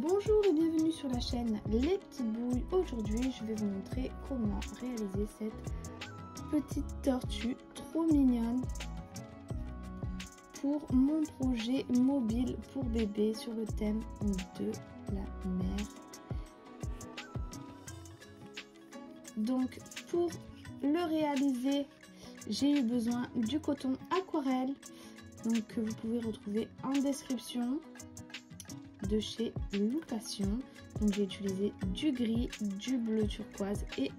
Bonjour et bienvenue sur la chaîne Les Petites Bouilles. Aujourd'hui je vais vous montrer comment réaliser cette petite tortue trop mignonne pour mon projet mobile pour bébé sur le thème de la mer. Donc pour le réaliser, j'ai eu besoin du coton aquarelle, donc que vous pouvez retrouver en description, de chez Loupation. Donc j'ai utilisé du gris, du bleu turquoise et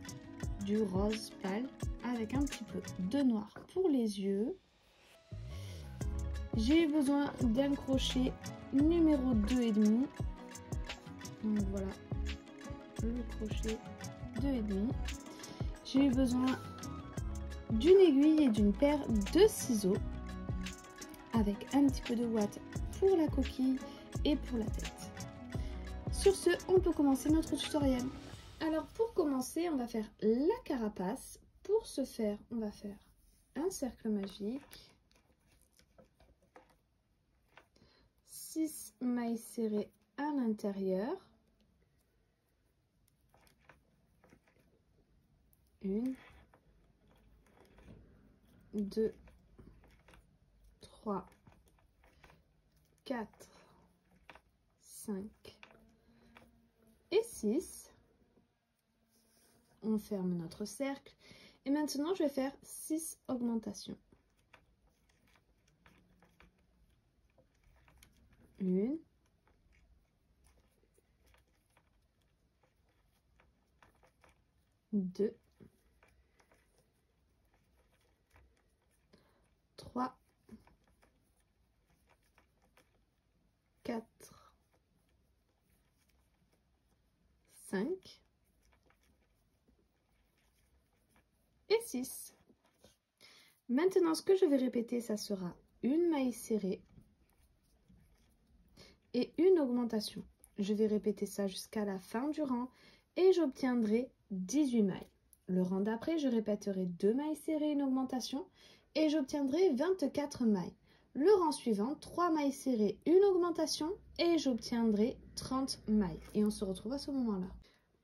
du rose pâle avec un petit peu de noir pour les yeux. J'ai eu besoin d'un crochet numéro 2,5. Donc voilà le crochet 2,5. J'ai eu besoin d'une aiguille et d'une paire de ciseaux avec un petit peu de ouate pour la coquille et pour la tête. Sur ce, on peut commencer notre tutoriel. Alors pour commencer, on va faire la carapace. Pour ce faire, on va faire un cercle magique, 6 mailles serrées à l'intérieur, 1, 2, 3, 4, 5 et 6. On ferme notre cercle et maintenant je vais faire 6 augmentations. 1, 2, 3, 4, 5 et 6. Maintenant, ce que je vais répéter, ça sera une maille serrée et une augmentation. Je vais répéter ça jusqu'à la fin du rang et j'obtiendrai 18 mailles. Le rang d'après, je répéterai 2 mailles serrées, une augmentation et j'obtiendrai 24 mailles. Le rang suivant, 3 mailles serrées, une augmentation et j'obtiendrai 30 mailles. Et on se retrouve à ce moment-là.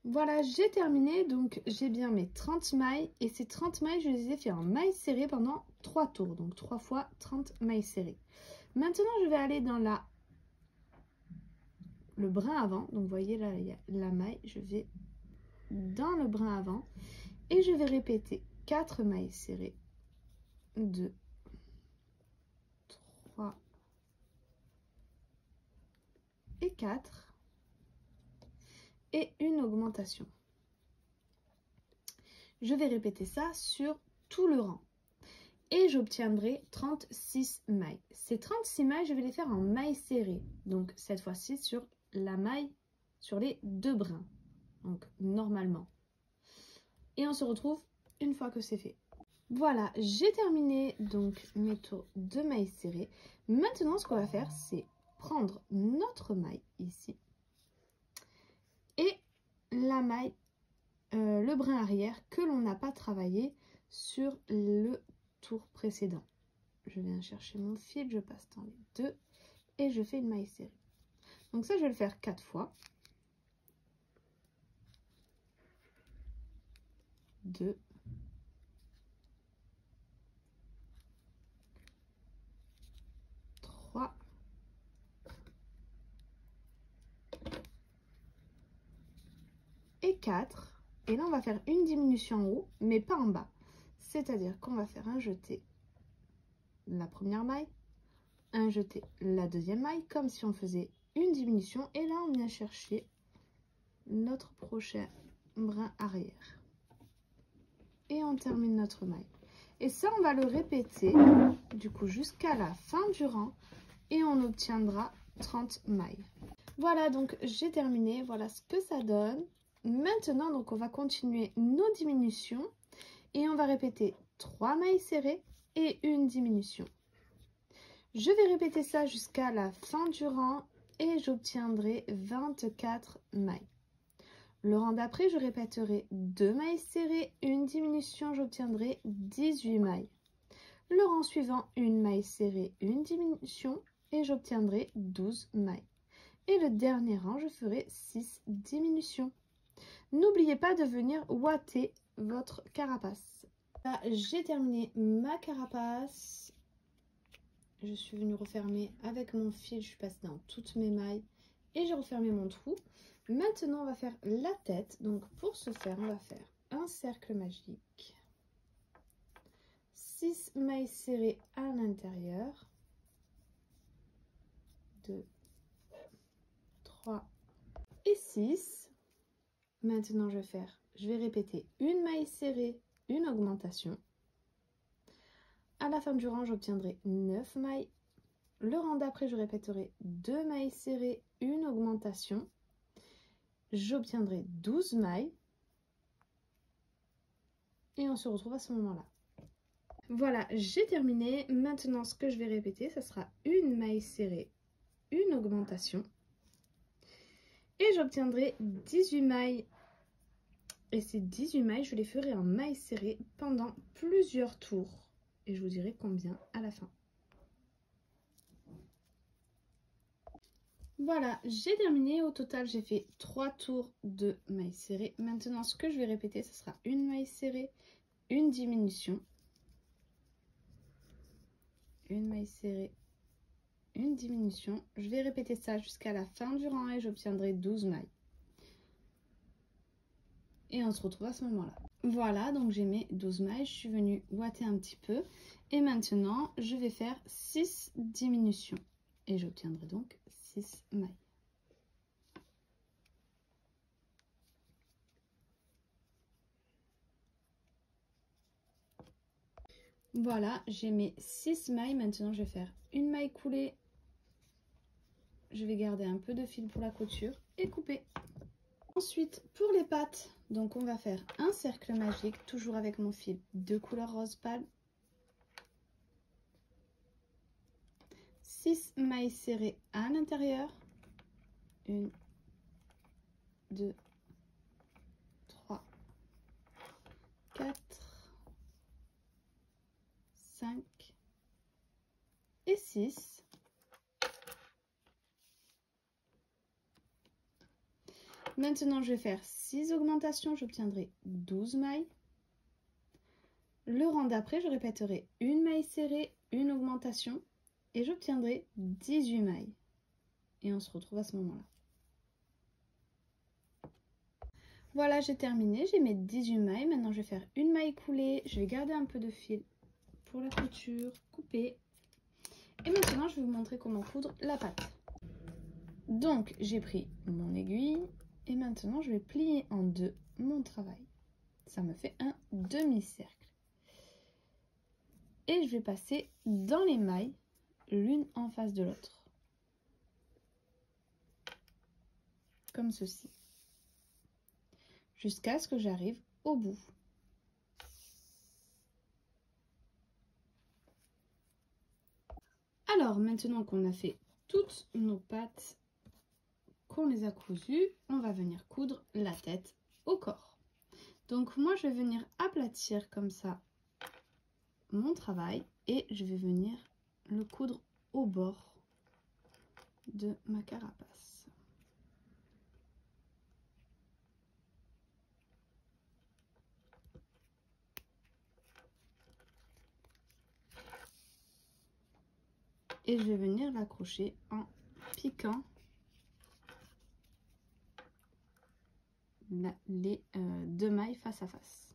Voilà, j'ai terminé. Donc, j'ai bien mes 30 mailles. Et ces 30 mailles, je les ai fait en mailles serrées pendant 3 tours. Donc, 3 fois 30 mailles serrées. Maintenant, je vais aller dans le brin avant. Donc, vous voyez là, il y a la maille. Je vais dans le brin avant. Et je vais répéter 4 mailles serrées. 2, 3 et 4. Et une augmentation. Je vais répéter ça sur tout le rang. Et j'obtiendrai 36 mailles. Ces 36 mailles, je vais les faire en mailles serrées. Donc cette fois-ci sur la maille, sur les 2 brins. Donc normalement. Et on se retrouve une fois que c'est fait. Voilà, j'ai terminé donc mes tours de mailles serrées. Maintenant, ce qu'on va faire, c'est prendre notre maille ici. Et la maille, le brin arrière que l'on n'a pas travaillé sur le tour précédent. Je viens chercher mon fil, je passe dans les 2 et je fais une maille serrée. Donc ça, je vais le faire 4 fois. 2, 3, 4. Et là, on va faire une diminution en haut, mais pas en bas. C'est-à-dire qu'on va faire un jeté la première maille, un jeté la deuxième maille, comme si on faisait une diminution. Et là, on vient chercher notre prochain brin arrière. Et on termine notre maille. Et ça, on va le répéter, du coup, jusqu'à la fin du rang. Et on obtiendra 30 mailles. Voilà, donc j'ai terminé. Voilà ce que ça donne. Maintenant, donc on va continuer nos diminutions et on va répéter 3 mailles serrées et une diminution. Je vais répéter ça jusqu'à la fin du rang et j'obtiendrai 24 mailles. Le rang d'après, je répéterai 2 mailles serrées, une diminution, j'obtiendrai 18 mailles. Le rang suivant, une maille serrée, une diminution et j'obtiendrai 12 mailles. Et le dernier rang, je ferai 6 diminutions. N'oubliez pas de venir ouater votre carapace. Là, j'ai terminé ma carapace. Je suis venue refermer avec mon fil, je suis passée dans toutes mes mailles et j'ai refermé mon trou. Maintenant, on va faire la tête. Donc, pour ce faire, on va faire un cercle magique. 6 mailles serrées à l'intérieur. 2, 3 et 6. Maintenant, je vais répéter une maille serrée, une augmentation. À la fin du rang, j'obtiendrai 9 mailles. Le rang d'après, je répéterai 2 mailles serrées, une augmentation. J'obtiendrai 12 mailles. Et on se retrouve à ce moment-là. Voilà, j'ai terminé. Maintenant, ce que je vais répéter, ça sera une maille serrée, une augmentation. Et j'obtiendrai 18 mailles. Et ces 18 mailles, je les ferai en mailles serrées pendant plusieurs tours. Et je vous dirai combien à la fin. Voilà, j'ai terminé. Au total, j'ai fait 3 tours de mailles serrées. Maintenant, ce que je vais répéter, ce sera une maille serrée, une diminution. Une maille serrée, une diminution. Je vais répéter ça jusqu'à la fin du rang et j'obtiendrai 12 mailles. Et on se retrouve à ce moment-là. Voilà, donc j'ai mes 12 mailles. Je suis venue ouater un petit peu. Et maintenant, je vais faire 6 diminutions. Et j'obtiendrai donc 6 mailles. Voilà, j'ai mes 6 mailles. Maintenant, je vais faire une maille coulée. Je vais garder un peu de fil pour la couture et couper. Ensuite, pour les pattes, donc on va faire un cercle magique, toujours avec mon fil de couleur rose pâle. 6 mailles serrées à l'intérieur. 1, 2, 3, 4, 5 et 6. Maintenant, je vais faire 6 augmentations, j'obtiendrai 12 mailles. Le rang d'après, je répéterai une maille serrée, une augmentation et j'obtiendrai 18 mailles. Et on se retrouve à ce moment-là. Voilà, j'ai terminé, j'ai mes 18 mailles. Maintenant, je vais faire une maille coulée, je vais garder un peu de fil pour la couture, couper. Et maintenant, je vais vous montrer comment coudre la patte. Donc, j'ai pris mon aiguille. Et maintenant, je vais plier en deux mon travail. Ça me fait un demi-cercle. Et je vais passer dans les mailles, l'une en face de l'autre. Comme ceci. Jusqu'à ce que j'arrive au bout. Alors, maintenant qu'on a fait toutes nos pattes, qu'on les a cousues, on va venir coudre la tête au corps. Donc moi, je vais venir aplatir comme ça mon travail et je vais venir le coudre au bord de ma carapace. Et je vais venir l'accrocher en piquant les deux mailles face à face.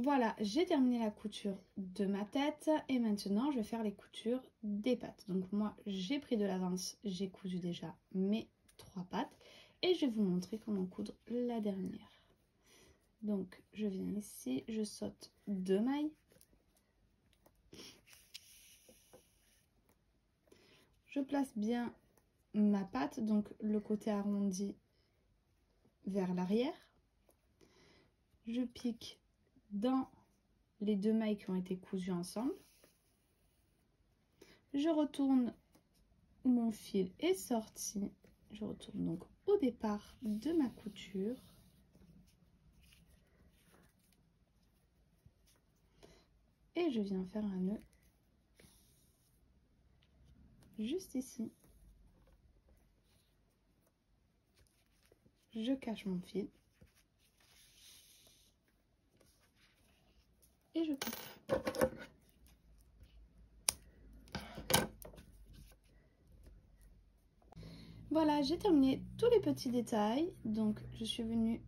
Voilà, j'ai terminé la couture de ma tête et maintenant je vais faire les coutures des pattes. Donc moi j'ai pris de l'avance, j'ai cousu déjà mes 3 pattes et je vais vous montrer comment coudre la dernière. Donc je viens ici, je saute 2 mailles. Je place bien ma patte, donc le côté arrondi vers l'arrière. Je pique dans les 2 mailles qui ont été cousues ensemble. Je retourne, mon fil est sorti. Je retourne donc au départ de ma couture. Et je viens faire un nœud juste ici. Je cache mon fil. Et je coupe. Voilà, j'ai terminé tous les petits détails. Donc, je suis venue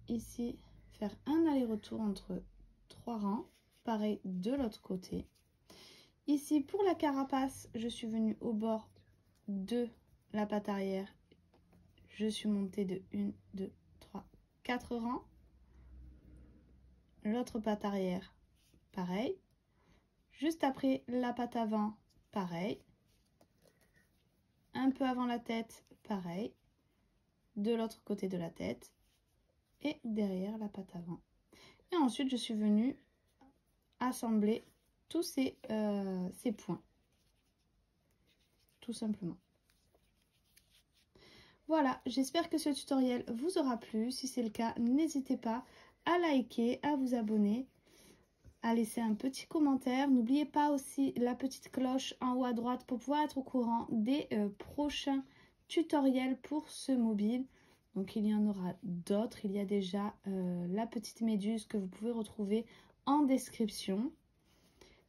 ici faire un aller-retour entre 3 rangs. Pareil de l'autre côté. Ici, pour la carapace, je suis venue au bord de la patte arrière. Je suis montée de 1, 2, 3, 4 rangs. L'autre patte arrière, pareil. Juste après la patte avant, pareil. Un peu avant la tête, pareil. De l'autre côté de la tête. Et derrière la patte avant. Et ensuite, je suis venue assembler tous ces points. Tout simplement. Voilà, j'espère que ce tutoriel vous aura plu. Si c'est le cas, n'hésitez pas à liker, à vous abonner, à laisser un petit commentaire. N'oubliez pas aussi la petite cloche en haut à droite pour pouvoir être au courant des prochains tutoriels pour ce mobile. Donc il y en aura d'autres. Il y a déjà la petite méduse que vous pouvez retrouver en description.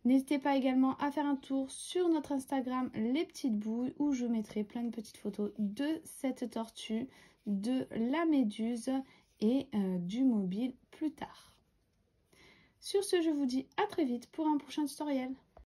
N'hésitez pas également à faire un tour sur notre Instagram Les Petites Bouilles où je mettrai plein de petites photos de cette tortue, de la méduse et du mobile plus tard. Sur ce, je vous dis à très vite pour un prochain tutoriel.